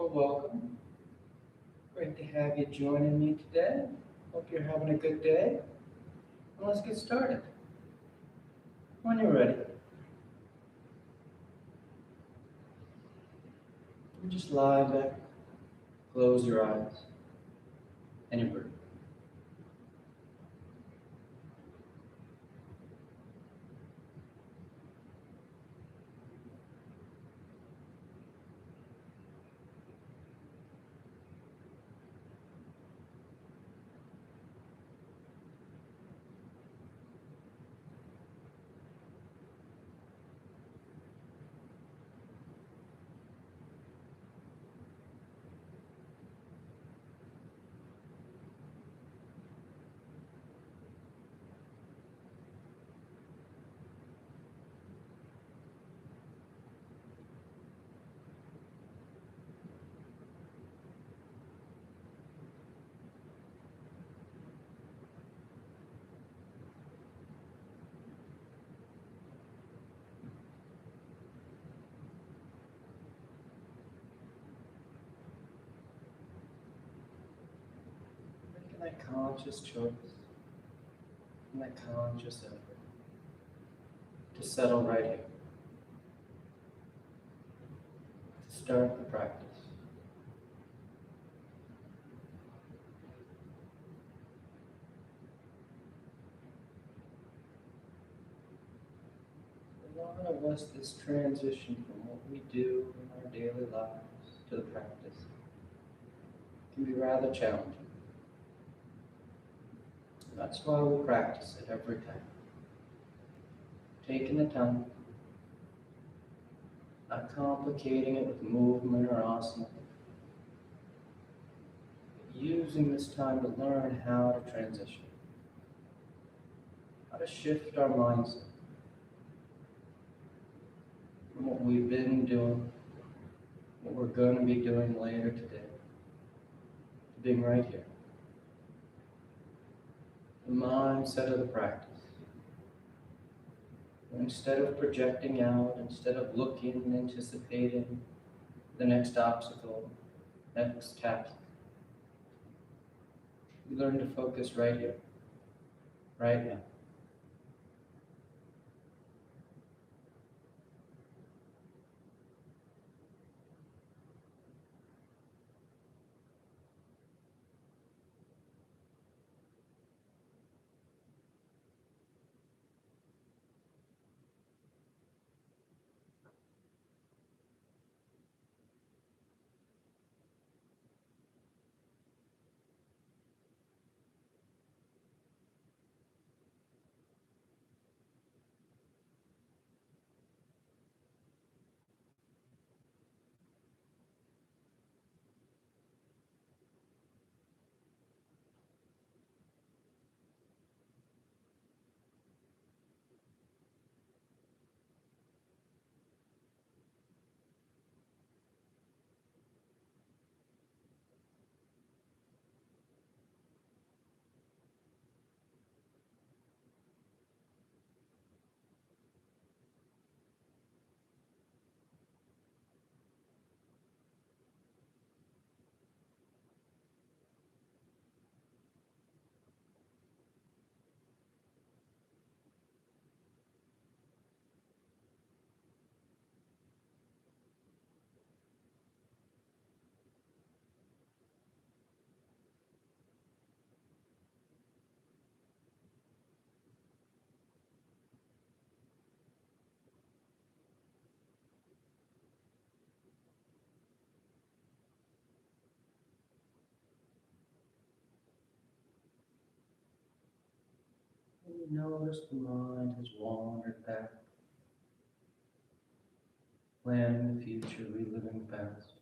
Well, welcome. Great to have you joining me today. Hope you're having a good day. Well, let's get started. When you're ready, you just lie back, close your eyes, and you breathe. Making that conscious choice and that conscious effort to settle right here, to start the practice. For a lot of us, this transition from what we do in our daily lives to the practice can be rather challenging. That's why we practice it every time. Taking the time, not complicating it with movement or asana, but using this time to learn how to transition, how to shift our mindset from what we've been doing, what we're going to be doing later today, to being right here. The mindset of the practice. Instead of projecting out, instead of looking and anticipating the next obstacle, next task, we learn to focus right here, right now. And you notice the mind has wandered back, planning the future, reliving the past.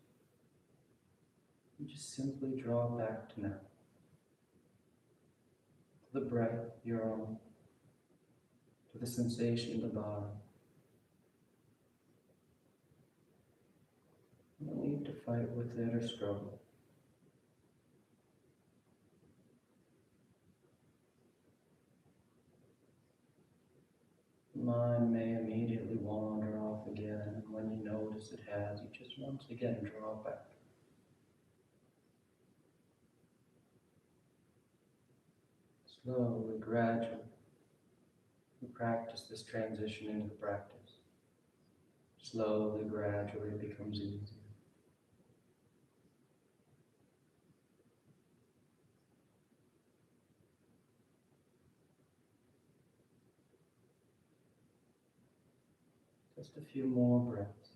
You just simply draw back to now, to the breath, your own, to the sensation of the body. You don't need to fight with it or struggle. The mind may immediately wander off again, and when you notice it has, you just once again draw back. Slowly, gradually, you practice this transition into the practice. Slowly, gradually, it becomes easier. Just a few more breaths.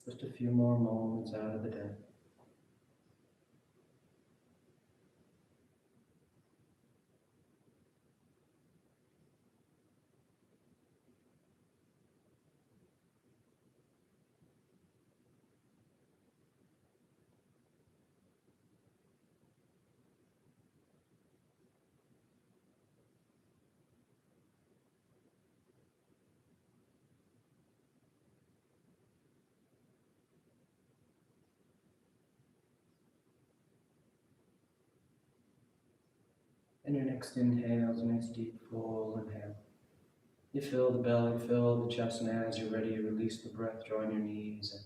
Just a few more moments out of the day. And your next inhale is a nice deep full inhale. You fill the belly, fill the chest, and as you're ready, you release the breath, drawing your knees in.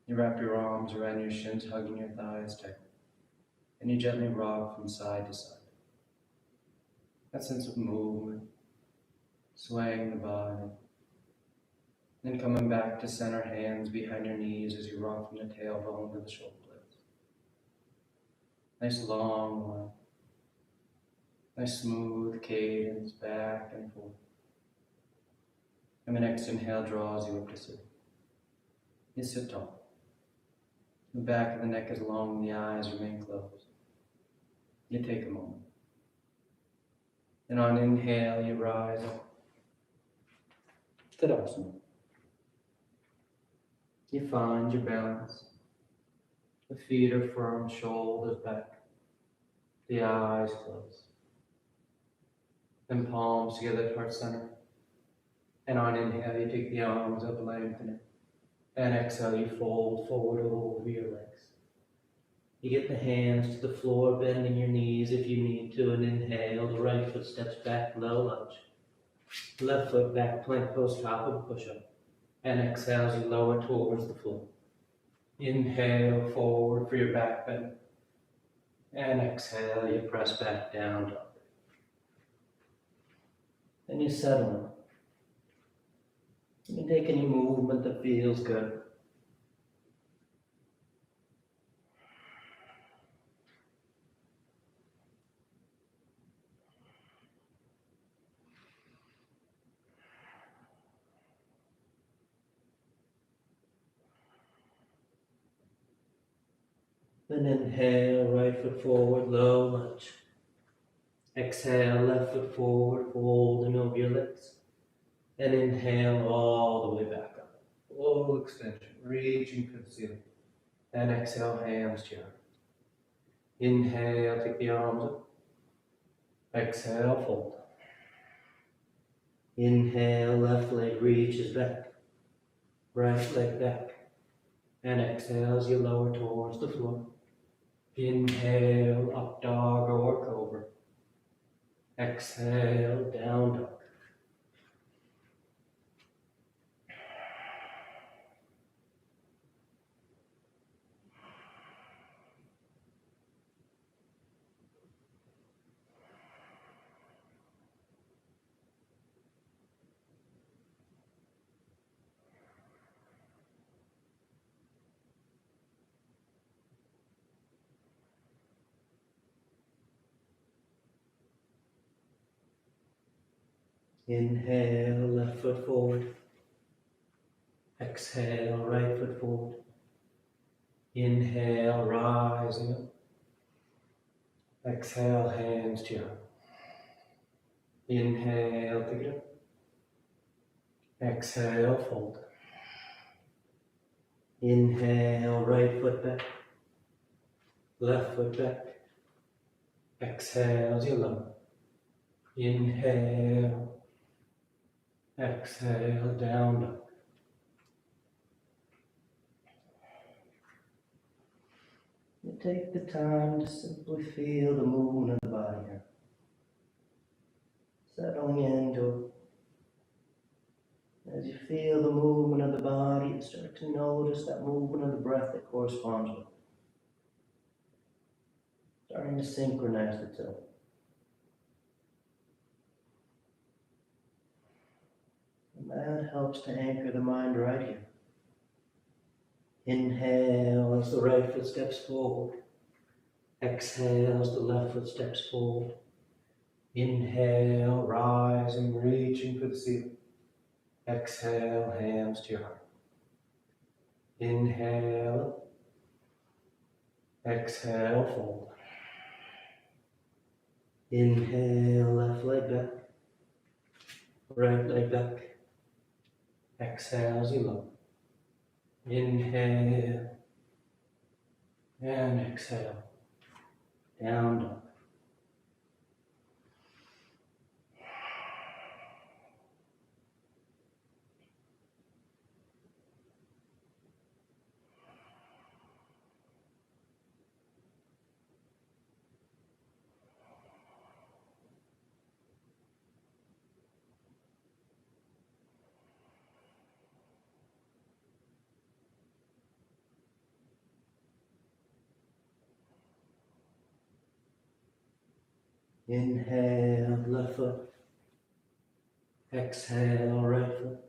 You wrap your arms around your shins, hugging your thighs tight. And you gently rock from side to side. That sense of movement, swaying the body. Then coming back to center, hands behind your knees as you rock from the tailbone to the shoulder blades. Nice long one. Nice smooth cadence, back and forth. And the next inhale draws you up to sit. You sit tall. The back of the neck is long and the eyes remain closed. You take a moment. And on inhale, you rise up. Tadasana. You find your balance. The feet are firm, shoulders back. The eyes closed. Then palms together at heart center. And on inhale, you take the arms up, lengthen it. And exhale, you fold forward over your legs. You get the hands to the floor, bending your knees if you need to, and inhale, the right foot steps back, low lunge. Left foot back, plank pose, top of push-up. And exhale as you lower towards the floor. Inhale, forward for your back bend. And exhale, you press back down, dog. Then you settle in. You take any movement that feels good. Then inhale, right foot forward, low lunge. Exhale, left foot forward, folding over your legs. And inhale all the way back up. Full extension, reaching for the ceiling. And exhale, hands to your heart. Inhale, take the arms up. Exhale, fold. Inhale, left leg reaches back. Right leg back. And exhale as you lower towards the floor. Inhale, up dog or cobra. Exhale, down dog. Inhale, left foot forward. Exhale, right foot forward. Inhale, rising up. Exhale, hands to your heart. Inhale, pick it up. Exhale, fold. Inhale, right foot back. Left foot back. Exhale as you lower. Inhale. Exhale, down dog. You take the time to simply feel the movement of the body here. Settling into it. As you feel the movement of the body, you start to notice that movement of the breath that corresponds with it. Starting to synchronize the two. That helps to anchor the mind right here. Inhale as the right foot steps forward. Exhale as the left foot steps forward. Inhale, rising, reaching for the ceiling. Exhale, hands to your heart. Inhale. Exhale, fold. Inhale, left leg back. Right leg back. Exhale as you lower. Inhale. And exhale. Down, dog. Inhale, left foot. Exhale, right foot.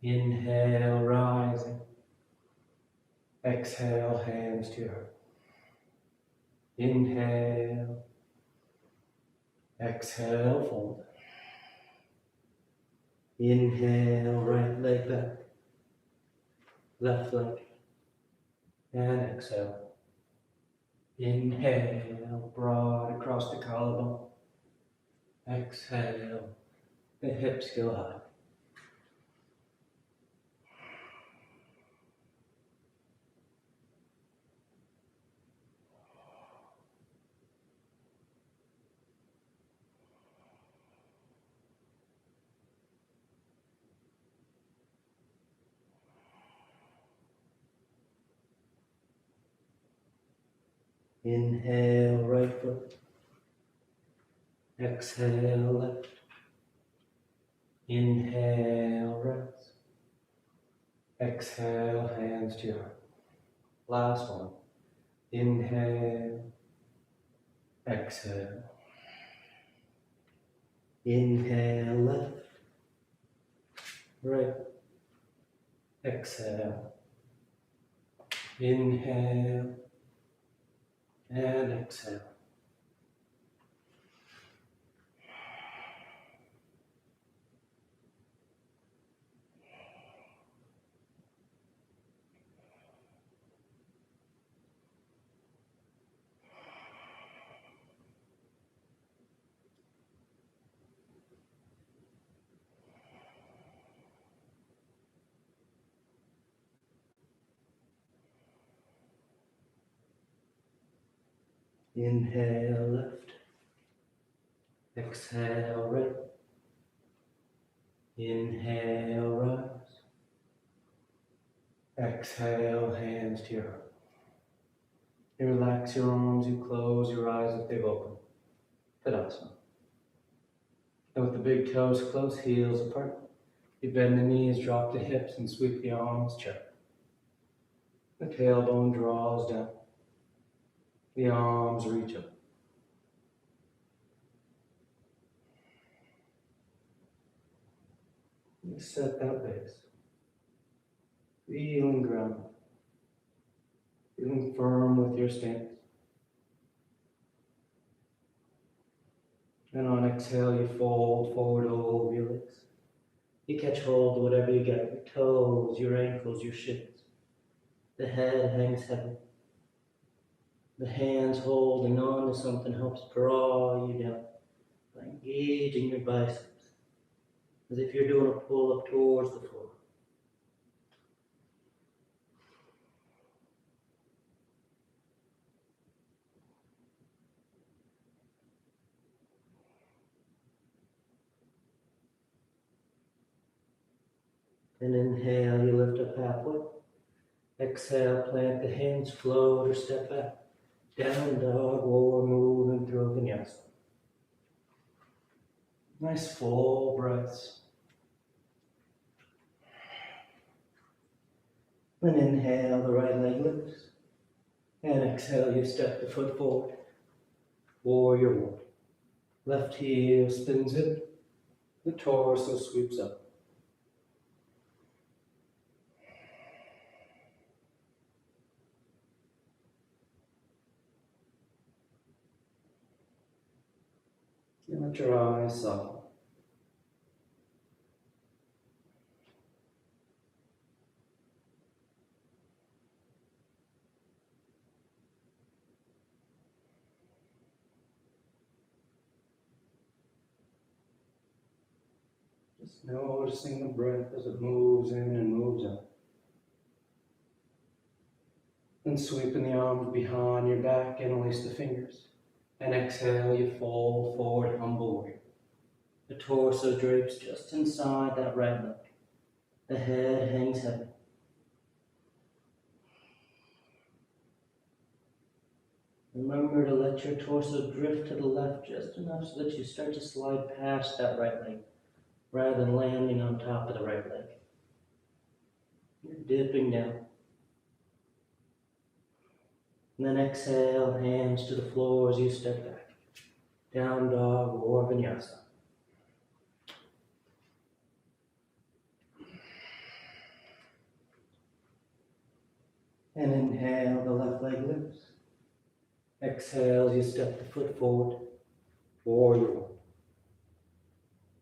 Inhale, rising. Exhale, hands to your heart. Inhale. Exhale, fold. Inhale, right leg back. Left leg. And exhale. Inhale, broad across the collarbone. Exhale, the hips go high. Inhale, right foot. Exhale, left. Inhale, right. Exhale, hands to your heart. Last one. Inhale. Exhale. Inhale, left. Right. Exhale. Inhale. And exhale. Inhale, left. Exhale, right. Inhale, rise. Exhale, hands to your heart. You relax your arms, you close your eyes if they've opened. Tadasana. And with the big toes close, heels apart. You bend the knees, drop the hips, and sweep the arms, chair. The tailbone draws down. The arms reach up. You set that base. Feeling grounded. Feeling firm with your stance. And on exhale, you fold forward over your legs. You catch hold of whatever you get, your toes, your ankles, your shins. The head hangs heavy. The hands holding on to something helps draw you down by engaging your biceps, as if you're doing a pull-up towards the floor. And inhale, you lift up halfway. Exhale, plant the hands, float or step back. Down dog or moving through vinyasa. Nice full breaths. And inhale, the right leg lifts. And exhale, you step the foot forward. Warrior one. Left heel spins in. The torso sweeps up. You let your eyes soften. Just noticing the breath as it moves in and moves out. Then sweeping the arms behind your back, interlace the fingers. And exhale, you fold forward, humble warrior. The torso drapes just inside that right leg. The head hangs heavy. Remember to let your torso drift to the left just enough so that you start to slide past that right leg, rather than landing on top of the right leg. You're dipping down. And then exhale, hands to the floor as you step back. Down dog or vinyasa. And inhale, the left leg lifts. Exhale as you step the foot forward, warrior one.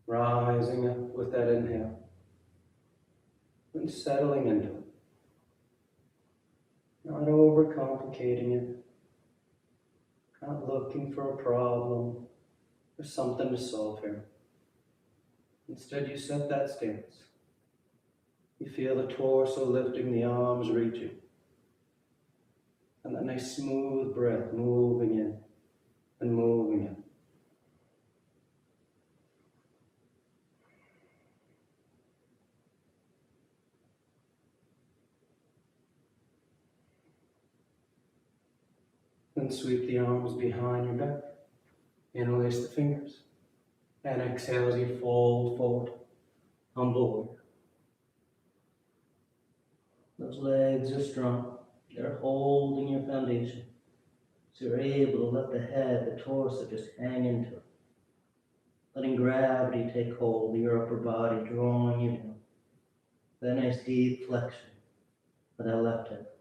Rising up with that inhale. And settling into it. Not overcomplicating it. Not looking for a problem or something to solve here. Instead, you set that stance. You feel the torso lifting, the arms reaching. And that nice smooth breath moving in and moving in. Then sweep the arms behind your back. Interlace the fingers. And exhale as you fold forward. Humble warrior. Those legs are strong. They're holding your foundation. So you're able to let the head, the torso just hang into it. Letting gravity take hold of your upper body, drawing you down. That nice deep flexion of that left hip.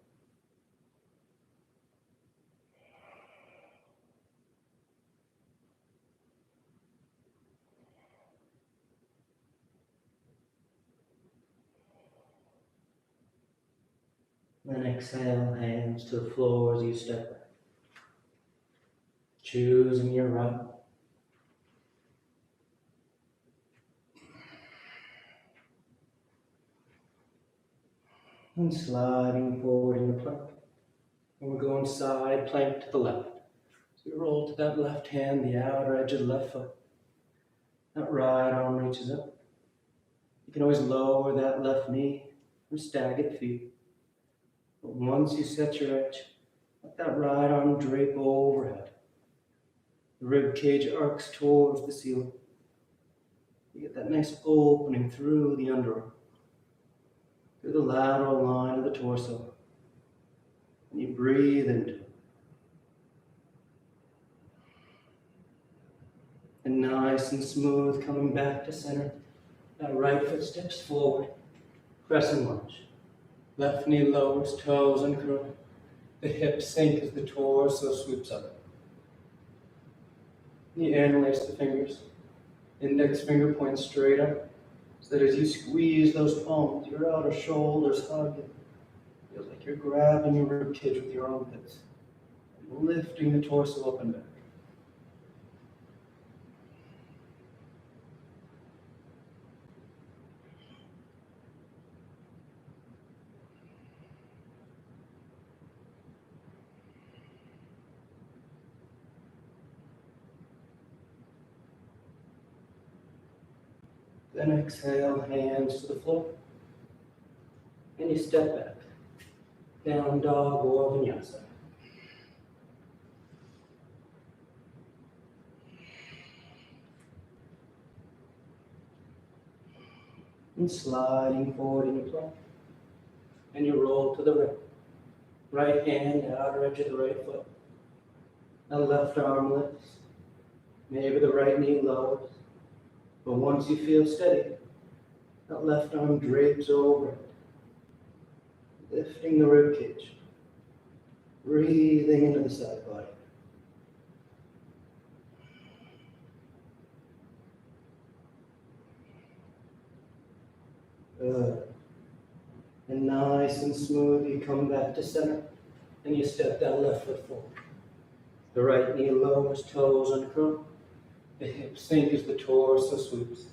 Then exhale, hands to the floor as you step back. Choosing your right. And sliding forward in the plank. And we're going side plank to the left. So you roll to that left hand, the outer edge of the left foot. That right arm reaches up. You can always lower that left knee or staggered feet. But once you set your edge, let that right arm drape overhead. The rib cage arcs towards the ceiling. You get that nice opening through the underarm, through the lateral line of the torso. And you breathe into it. And nice and smooth, coming back to center. That right foot steps forward, crescent lunge. Left knee lowers, toes uncurl. The hips sink as the torso sweeps up. You interlace the fingers. Index finger points straight up, so that as you squeeze those palms, your outer shoulders hug. It feels like you're grabbing your ribcage with your armpits, and lifting the torso up and back. Then exhale, hands to the floor. And you step back. Down dog or vinyasa. And sliding forward in your plank. And you roll to the right. Right hand, outer edge of the right foot. The left arm lifts. Maybe the right knee lowers. But once you feel steady, that left arm drapes over it, lifting the rib cage, breathing into the side body. Good. And nice and smooth, you come back to center, and you step that left foot forward. The right knee lowers, toes uncurl. The hips sink as the torso sweeps.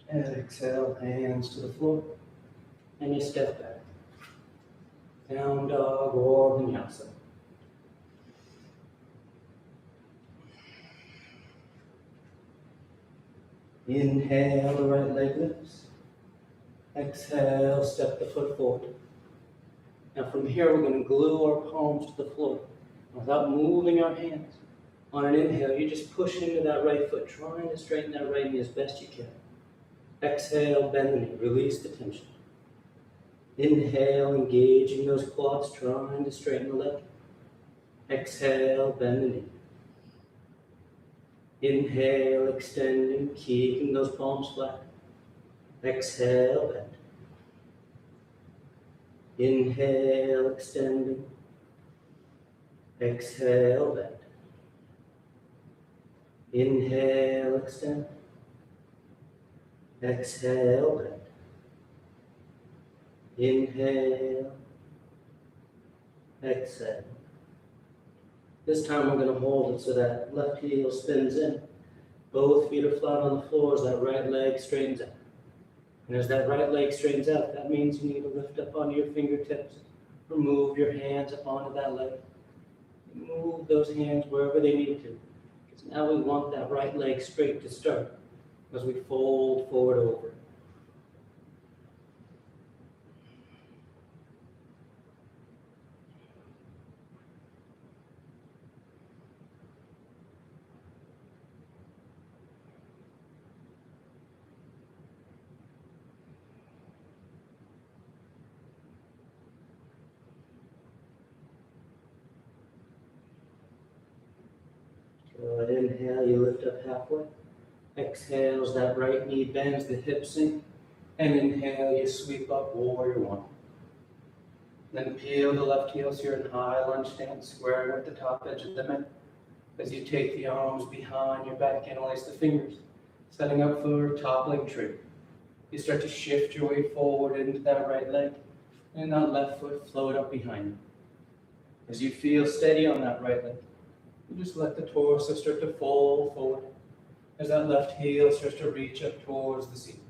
And exhale, hands to the floor, and you step back. Down dog or vinyasa. Inhale, the right leg lifts. Exhale, step the foot forward. Now from here, we're going to glue our palms to the floor without moving our hands. On an inhale, you just push into that right foot, trying to straighten that right knee as best you can. Exhale, bend the knee, release the tension. Inhale, engaging those quads, trying to straighten the leg. Exhale, bend the knee. Inhale, extending, keeping those palms flat. Exhale, bend. Inhale, extending. Exhale, bend. Inhale, extend. Exhale, bend. Inhale, exhale. This time we're going to hold it so that left heel spins in. Both feet are flat on the floor as that right leg straightens out. And as that right leg straightens out, that means you need to lift up onto your fingertips or move your hands up onto that leg. Move those hands wherever they need to. Because now we want that right leg straight to start as we fold forward over. Good. Inhale, you lift up halfway. Exhale, as that right knee bends, the hips sink. And inhale, you sweep up, warrior one. Then peel the left heel so you're in high lunge stance, squaring with the top edge of the mat. As you take the arms behind your back, interlace the fingers, setting up for toppling tree. You start to shift your way forward into that right leg, and that left foot float up behind you. As you feel steady on that right leg, you just let the torso start to fold forward as that left heel starts to reach up towards the ceiling.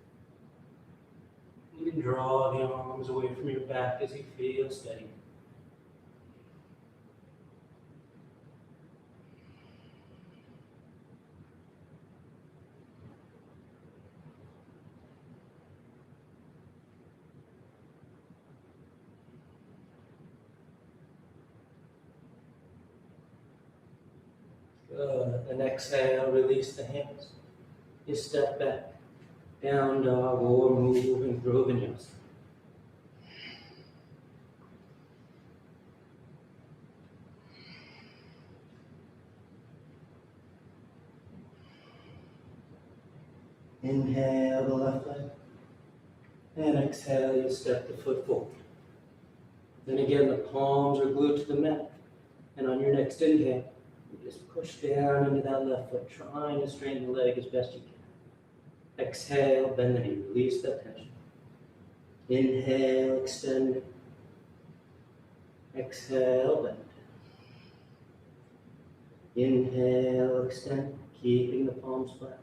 You can draw the arms away from your back as you feel steady. Good. And exhale, release the hands. You step back, down dog or moving through vinyasa. Inhale the left leg, and exhale, you step the foot forward. Then again, the palms are glued to the mat, and on your next inhale, you just push down into that left foot, trying to straighten the leg as best you can. Exhale, bend the knee, release that tension. Inhale, extend. Exhale, bend. Inhale, extend, keeping the palms flat.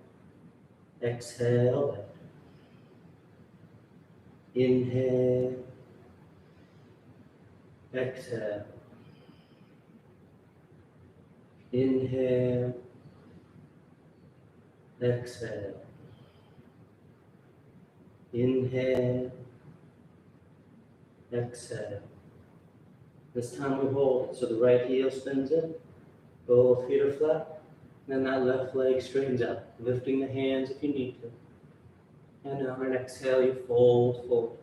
Exhale, bend. Inhale. Exhale. Inhale. Exhale. Inhale, exhale. This time we hold it so the right heel spins in, both feet are flat, then that left leg straightens out, lifting the hands if you need to. And on an exhale, you fold forward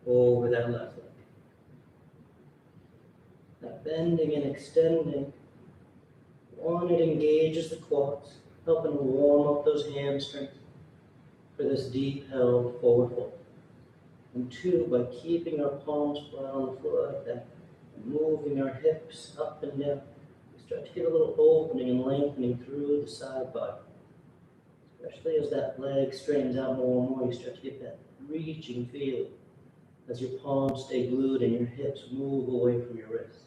over that left leg. That bending and extending, one, it engages the quads, helping to warm up those hamstrings for this deep held forward fold. And two, by keeping our palms flat on the floor like that, and moving our hips up and down, we start to get a little opening and lengthening through the side body. Especially as that leg straightens out more and more, you start to get that reaching feeling as your palms stay glued and your hips move away from your wrists.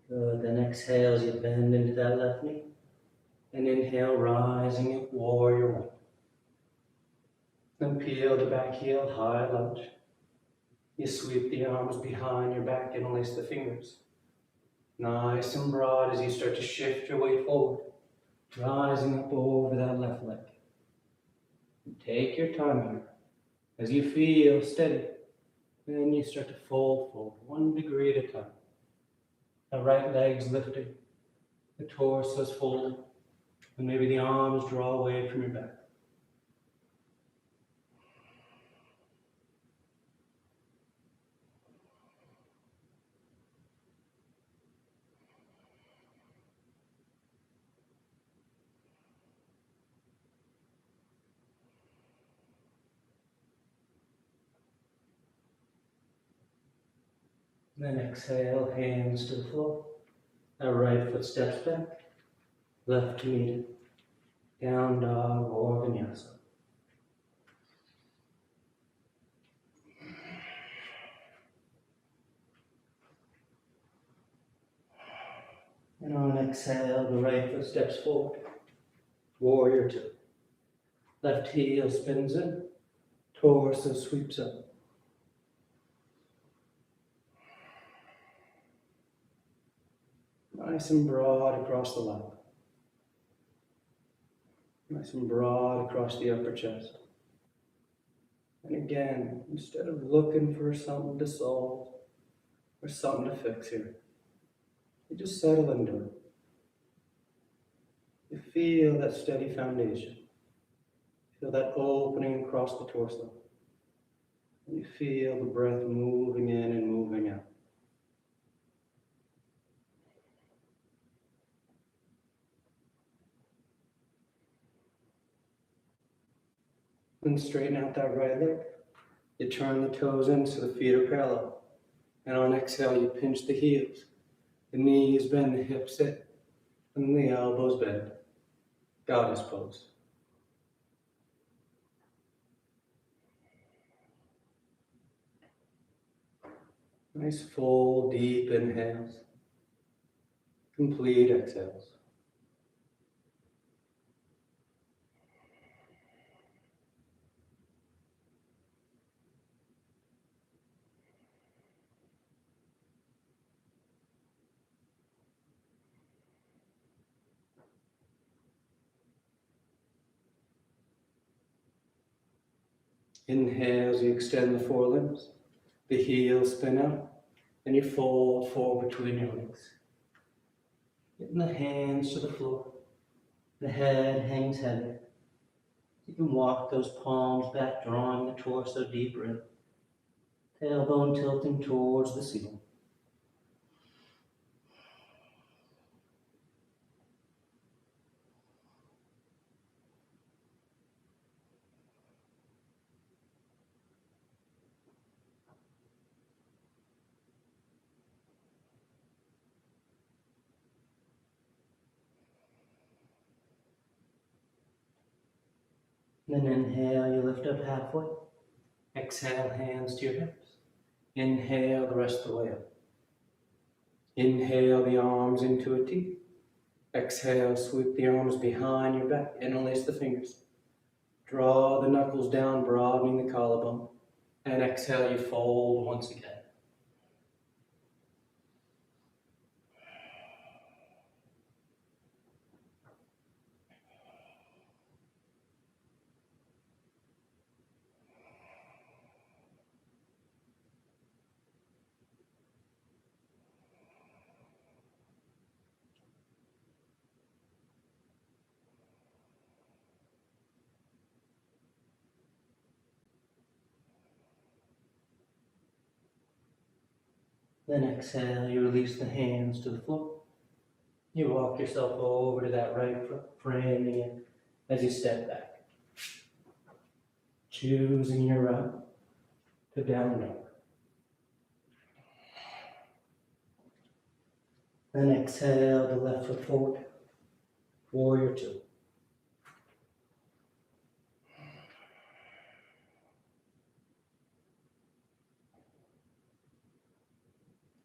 Good, then exhale as you bend into that left knee. And inhale, rising at warrior one. Then peel the back heel, high lunge. You sweep the arms behind your back and interlace the fingers. Nice and broad as you start to shift your weight forward, rising up over that left leg. And take your time here. As you feel steady, then you start to fold forward 1 degree at a time. The right leg's lifting, the torso's folded, and maybe the arms draw away from your back. Then exhale, hands to the floor. That right foot steps back, left to meet it. Down dog or vinyasa. And on exhale, the right foot steps forward. Warrior two. Left heel spins in, torso sweeps up. Nice and broad across the lap. Nice and broad across the upper chest. And again, instead of looking for something to solve or something to fix here, you just settle into it. You feel that steady foundation. Feel that opening across the torso. And you feel the breath moving in and moving out. Then straighten out that right leg. You turn the toes in so the feet are parallel. And on exhale, you pinch the heels. The knees bend, the hips sit, and the elbows bend. Goddess pose. Nice full, deep inhales. Complete exhales. Inhale as you extend the forelimbs. The heels spin out, and you fold forward between your legs. Getting the hands to the floor. The head hangs heavy. You can walk those palms back, drawing the torso deeper in. Tailbone tilting towards the ceiling. Then inhale, you lift up halfway. Exhale, hands to your hips. Inhale the rest of the way up. Inhale the arms into a T. Exhale, sweep the arms behind your back. Interlace the fingers. Draw the knuckles down, broadening the collarbone. And exhale, you fold once again. Then exhale, you release the hands to the floor. You walk yourself over to that right foot, framing it as you step back. Choosing your route to down dog. Then exhale the left foot forward, warrior two.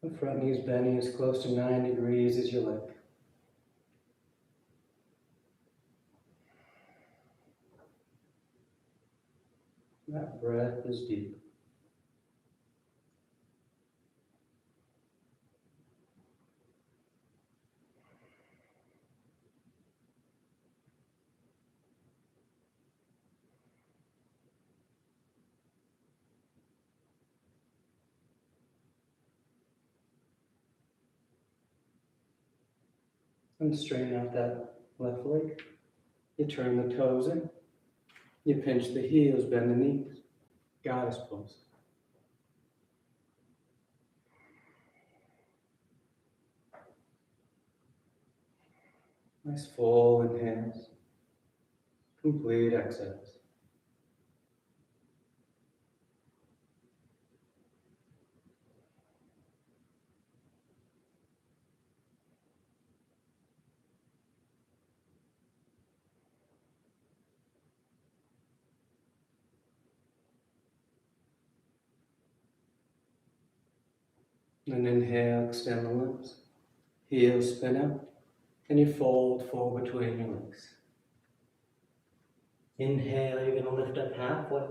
The front knee's bending as close to 9 degrees as your leg. That breath is deep. And straighten out that left leg. You turn the toes in. You pinch the heels, bend the knees. Goddess pose. Nice full inhales. Complete exhales. And inhale, extend the limbs. Heels spin out. And you fold forward between your legs. Inhale, you're going to lift up halfway.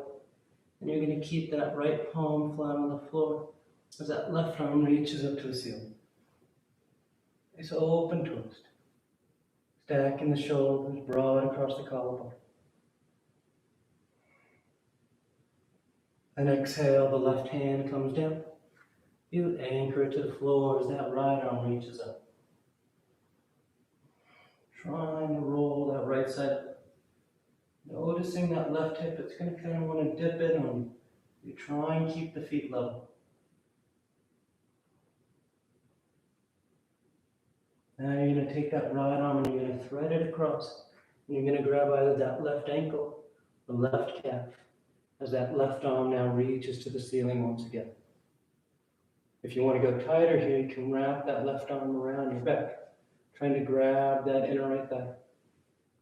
And you're going to keep that right palm flat on the floor as that left arm reaches up to the ceiling. Nice open twist. Stacking the shoulders broad across the collarbone. And exhale, the left hand comes down. You anchor it to the floor as that right arm reaches up. Trying to roll that right side. Noticing that left hip, it's going to kind of want to dip in on you. You try and keep the feet level. Now you're going to take that right arm and you're going to thread it across. And you're going to grab either that left ankle or left calf as that left arm now reaches to the ceiling once again. If you want to go tighter here, you can wrap that left arm around your back, trying to grab that inner right thigh.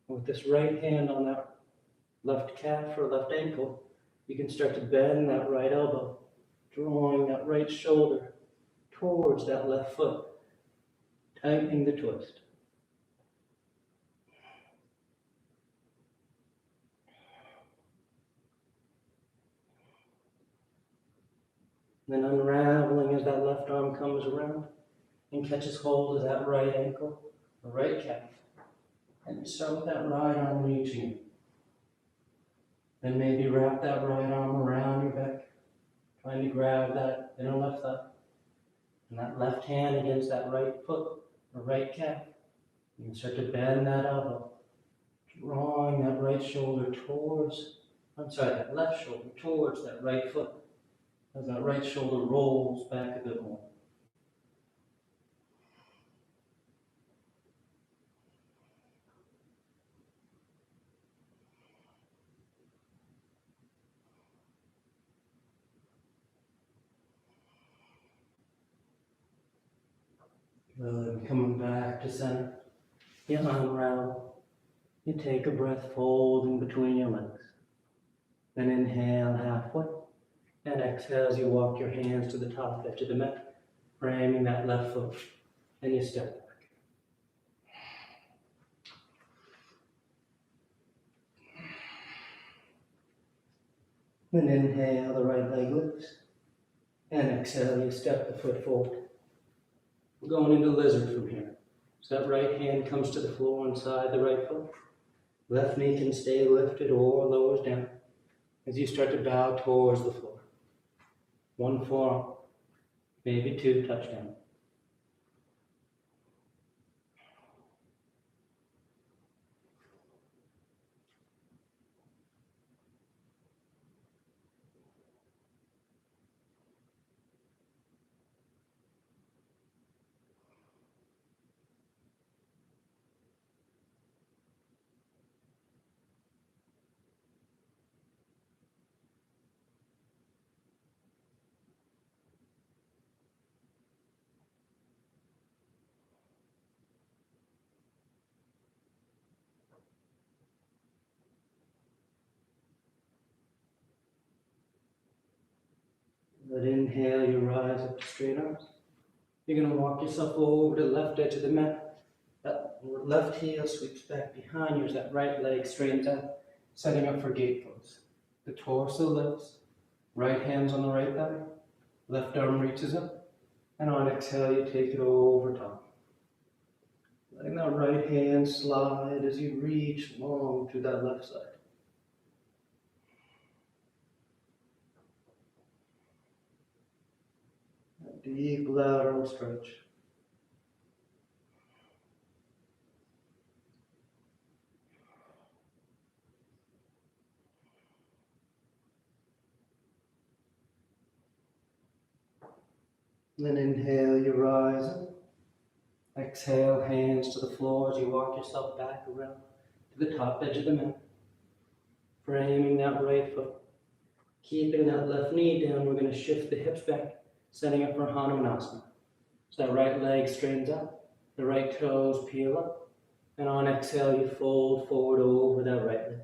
With this right hand on that left calf or left ankle, you can start to bend that right elbow, drawing that right shoulder towards that left foot, tightening the twist. Then unraveling as that left arm comes around and catches hold of that right ankle, the right calf. And you start with that right arm reaching you. Then maybe wrap that right arm around your back, trying to grab that inner left thigh. And that left hand against that right foot, or right calf. You can start to bend that elbow, drawing that right shoulder towards, that left shoulder towards that right foot. As that right shoulder rolls back a bit more. Good. Coming back to center. You unravel. You take a breath, folding between your legs. Then inhale halfway. And exhale as you walk your hands to the top edge of the mat, framing that left foot. And you step back. Then inhale, the right leg lifts. And exhale, you step the foot forward. We're going into lizard from here. So that right hand comes to the floor inside the right foot. Left knee can stay lifted or lowers down as you start to bow towards the floor. One forearm, maybe two, touch down. Let inhale, you rise up to straight arms. You're going to walk yourself over to the left edge of the mat. That left heel sweeps back behind you as that right leg straightens out, setting up for gate pose. The torso lifts, right hand's on the right thigh, left arm reaches up, and on exhale you take it over top. Letting that right hand slide as you reach long through that left side. A deep lateral stretch. Then inhale, you rise up. Exhale, hands to the floor as you walk yourself back around to the top edge of the mat. Framing that right foot. Keeping that left knee down, we're going to shift the hips back, setting up for Hanumanasana. So that right leg straightens out, the right toes peel up, and on exhale, you fold forward over that right leg.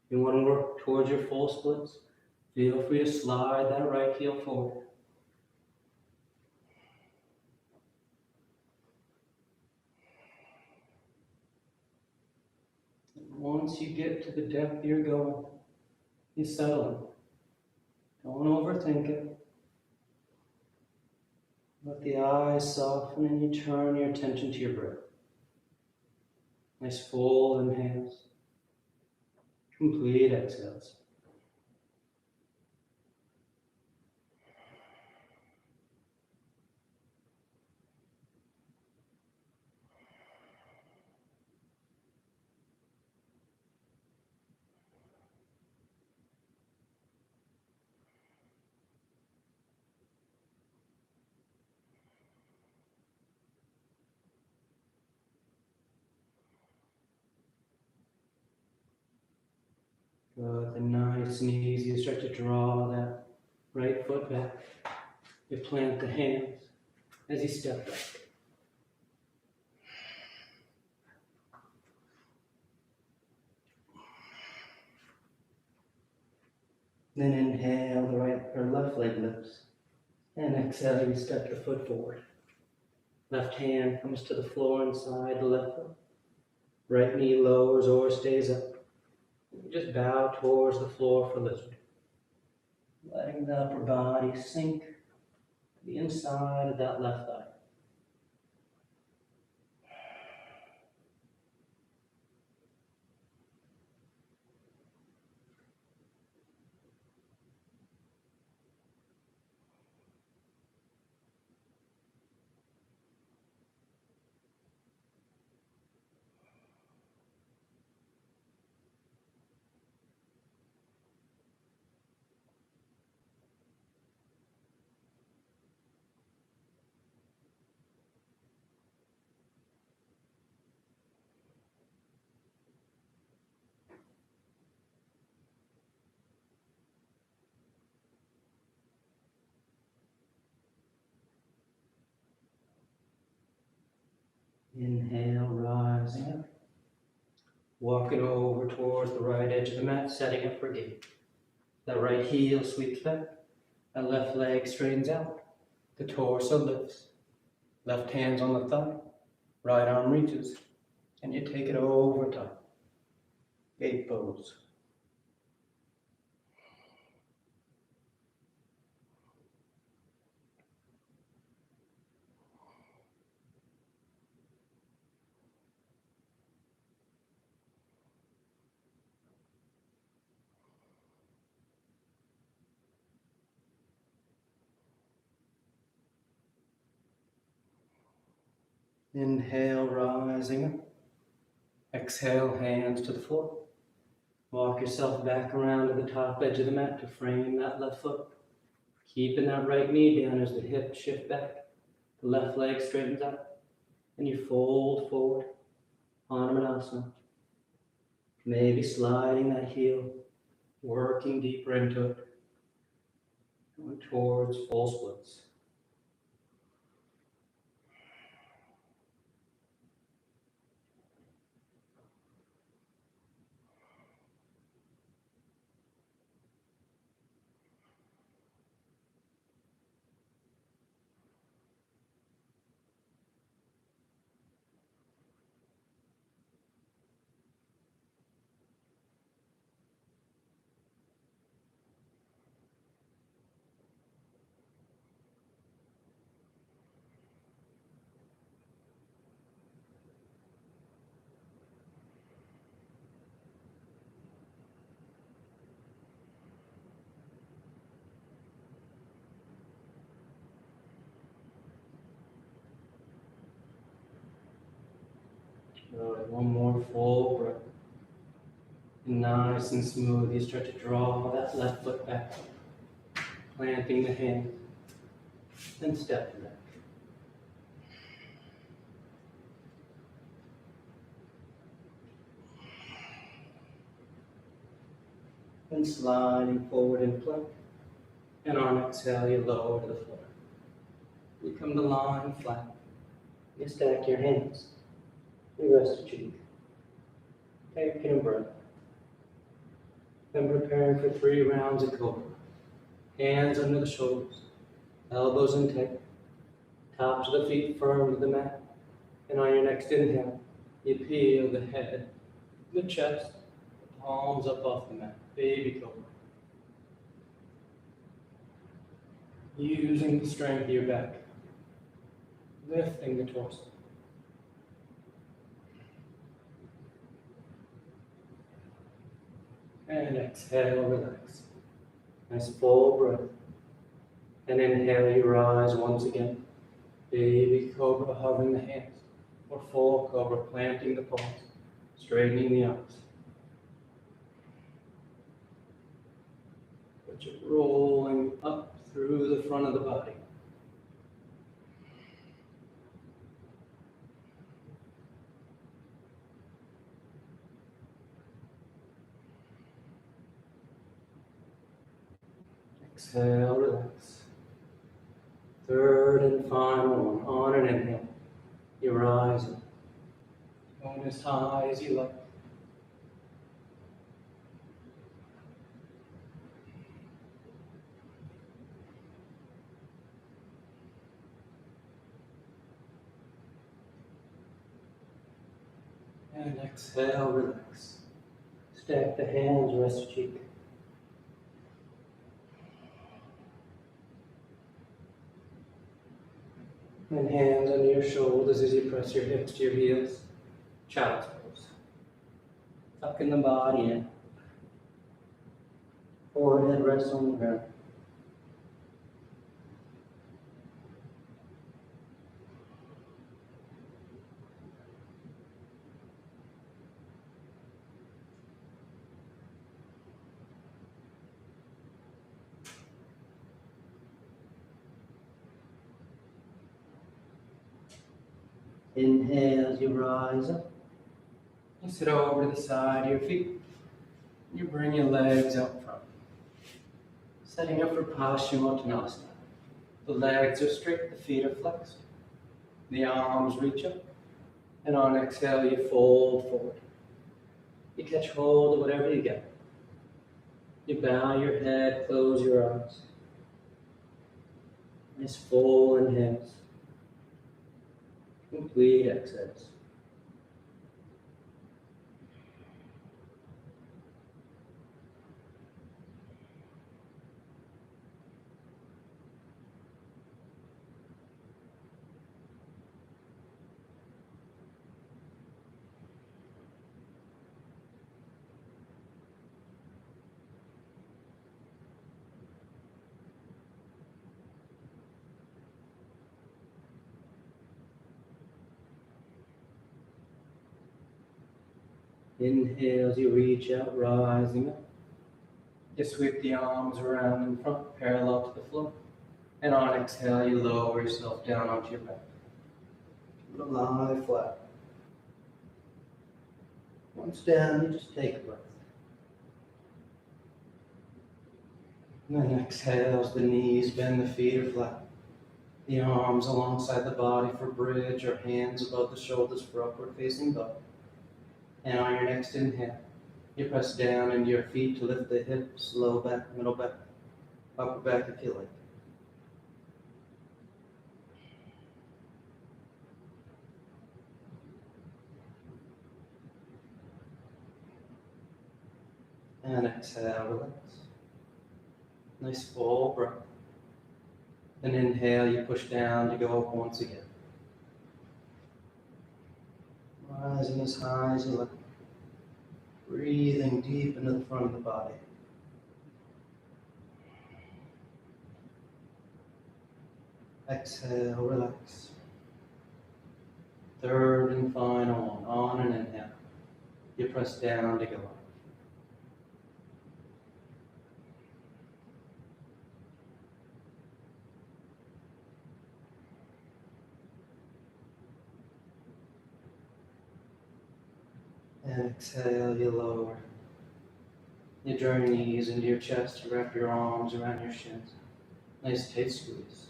You want to work towards your full splits. Feel free to slide that right heel forward. Once you get to the depth you're going, you settle in. Don't overthink it. Let the eyes soften and you turn your attention to your breath. Nice full inhales. Complete exhales. Good, then nice and easy, you start to draw that right foot back. You plant the hands as you step back. Then inhale, the right or left leg lifts. And exhale, you step the foot forward. Left hand comes to the floor inside the left foot. Right knee lowers or stays up. Just bow towards the floor for lizard. Letting the upper body sink to the inside of that left thigh. Inhale, rising up. Walking over towards the right edge of the mat, setting up for gate. That right heel sweeps back. That left leg straightens out. The torso lifts. Left hand's on the thigh. Right arm reaches. And you take it over top. Gate pose. Inhale, rising up. Exhale, hands to the floor. Walk yourself back around to the top edge of the mat to frame that left foot. Keeping that right knee down as the hips shift back. The left leg straightens out. And you fold forward. Hanumanasana. Maybe sliding that heel, working deeper into it. Going towards full splits. Good. One more full breath. And nice and smooth, you start to draw that left foot back, planting the hand, then stepping back. Then sliding forward in plank. And on exhale, you lower to the floor. You come to lying flat. You stack your hands. You rest your cheek. Take in a breath. Then preparing for 3 rounds of cobra. Hands under the shoulders, elbows in tight, tops of the feet firm to the mat. And on your next inhale, you peel the head, the chest, the palms up off the mat. Baby cobra. Using the strength of your back, lifting the torso. And exhale, relax. Nice full breath. And inhale, you rise once again. Baby cobra, hovering the hands. Or full cobra, planting the palms, straightening the arms. But you're rolling up through the front of the body. Exhale, relax. Third and final one. On an inhale, you rise up. Going as high as you like. And exhale, relax. Stack the hands, rest cheek. And hands under your shoulders as you press your hips to your heels. Child's pose. Tucking the body in. Forehead rests on the ground. Inhale as you rise up. You sit over to the side of your feet. You bring your legs out front. Setting up for Paschimottanasana. The legs are straight, the feet are flexed. The arms reach up. And on exhale, you fold forward. You catch hold of whatever you get. You bow your head, close your eyes. Nice full inhales. Complete exhales. Inhale as you reach out, rising up. You sweep the arms around in front, parallel to the floor. And on exhale, you lower yourself down onto your back. Lie flat. Once down, you just take a breath. And then exhale as the knees bend, the feet are flat. The arms alongside the body for bridge or hands above the shoulders for upward facing dog. And on your next inhale, you press down into your feet to lift the hips, low back, middle back, upper back if you like. And exhale, relax. Nice full breath. Then inhale, you push down to go up once again. Rising as high as you like. Breathing deep into the front of the body. Exhale, relax. Third and final one. On an inhale. You press down to go up. And exhale, you lower. You draw your knees into your chest, you wrap your arms around your shins. Nice tight squeeze.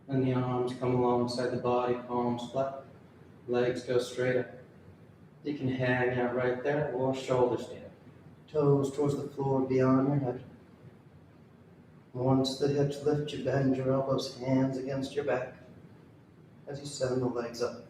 And the arms come alongside the body, palms flat, legs go straight up. You can hang out right there or shoulders down. Toes towards the floor beyond your head. Once the hips lift, you bend your elbows, hands against your back as you send the legs up.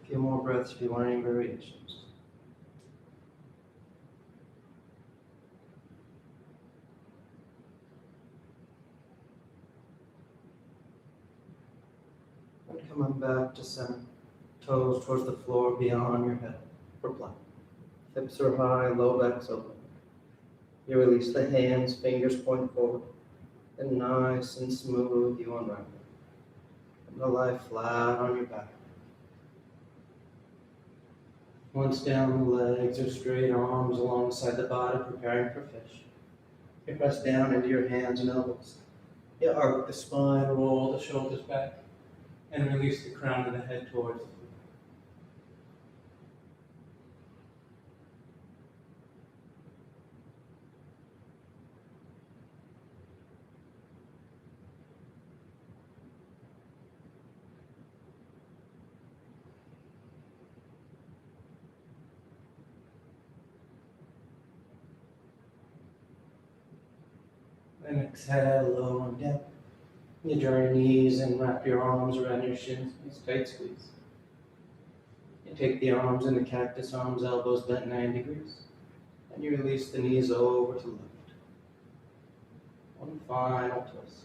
A few more breaths if you want any variations. And coming back to center. Toes towards the floor beyond your head for plank. Hips are high, low back's open. You release the hands, fingers point forward. And nice and smooth, you unravel. And the lie flat on your back. Once down, the legs are straight, arms alongside the body, preparing for fish. You press down into your hands and elbows. You arc the spine, roll the shoulders back, and release the crown of the head towards the floor. And exhale, low and down. You draw your knees and wrap your arms around your shins. Nice tight squeeze. You take the arms into cactus arms, elbows bent 90 degrees. And you release the knees over to left. One final twist.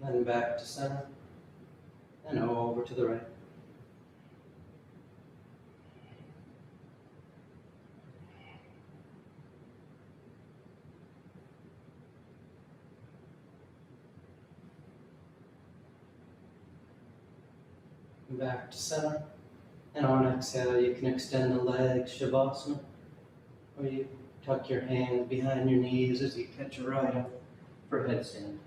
Then back to center. And over to the right. Back to center. And on exhale, you can extend the legs, Shavasana, or you tuck your hands behind your knees as you catch a right up for headstand.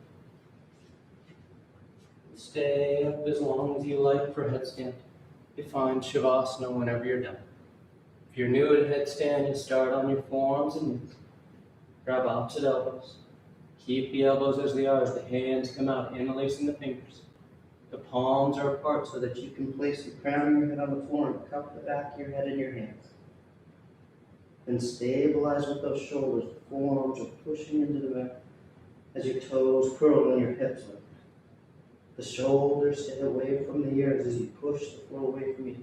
Stay up as long as you like for headstand. You find Shavasana whenever you're done. If you're new at headstand, you start on your forearms and knees. Grab opposite elbows. Keep the elbows as they are as the hands come out, interlacing the fingers. The palms are apart so that you can place the crown of your head on the floor and cup the back of your head in your hands. Then stabilize with those shoulders. The forearms are pushing into the back as your toes curl and your hips lift. The shoulders stay away from the ears as you push the floor away from you,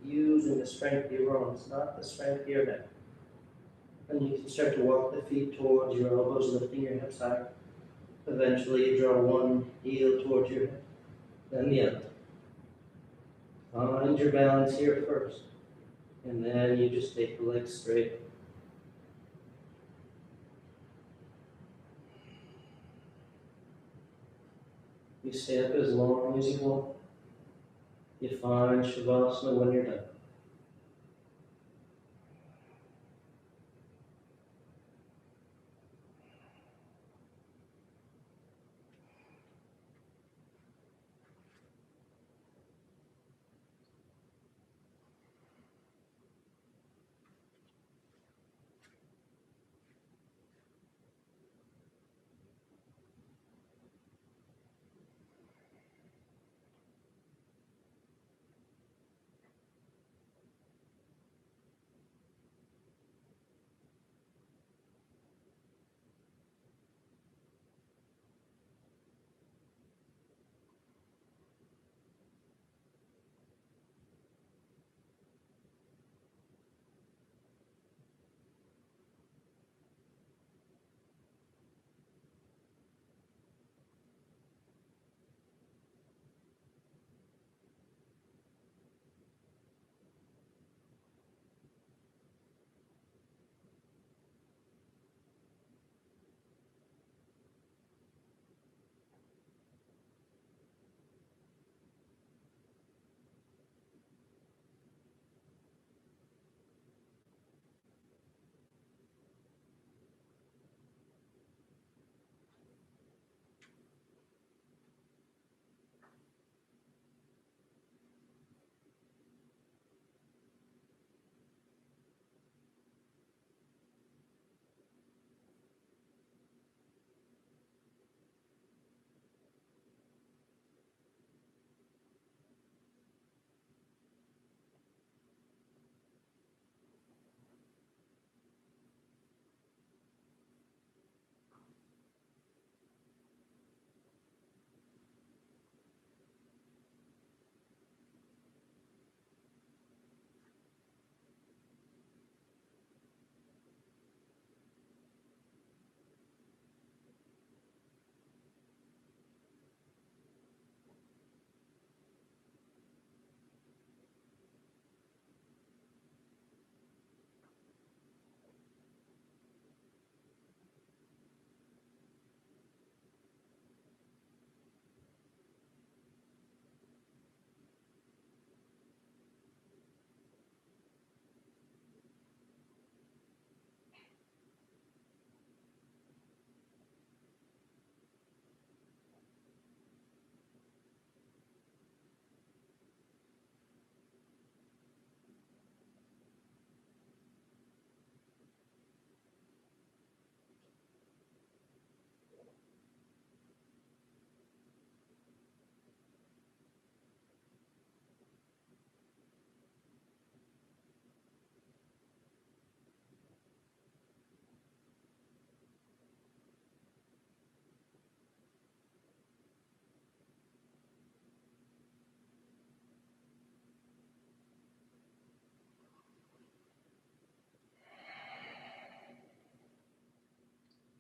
using the strength of your arms, not the strength of your neck. And you can start to walk the feet towards your elbows, lifting your hips higher. Eventually, you draw one heel towards your head, then the other. Find your balance here first, and then you just take the legs straight. You stay up as long as you want. You find Shavasana when you're done.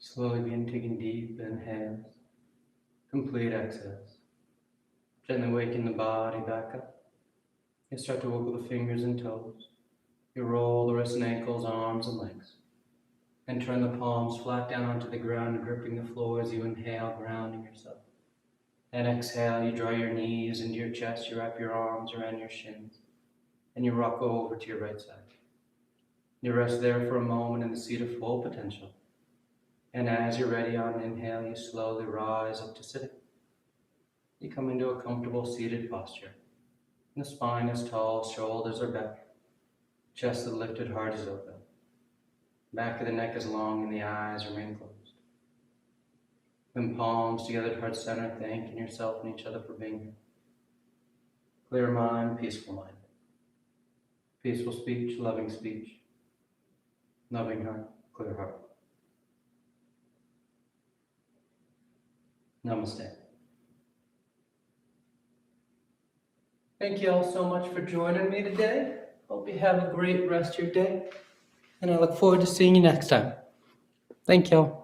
Slowly begin taking deep inhales, complete exhales. Gently waking the body back up. You start to wiggle the fingers and toes. You roll the wrists and ankles, arms and legs. And turn the palms flat down onto the ground, gripping the floor as you inhale, grounding yourself. And exhale, you draw your knees into your chest, you wrap your arms around your shins, and you rock over to your right side. You rest there for a moment in the seat of full potential. And as you're ready on an inhale, you slowly rise up to sitting. You come into a comfortable seated posture. And the spine is tall, shoulders are back, chest is lifted, heart is open. Back of the neck is long and the eyes remain closed. Then palms together at heart center, thanking yourself and each other for being here. Clear mind, peaceful mind. Peaceful speech, loving heart, clear heart. Namaste. Thank you all so much for joining me today. Hope you have a great rest of your day. And I look forward to seeing you next time. Thank you all.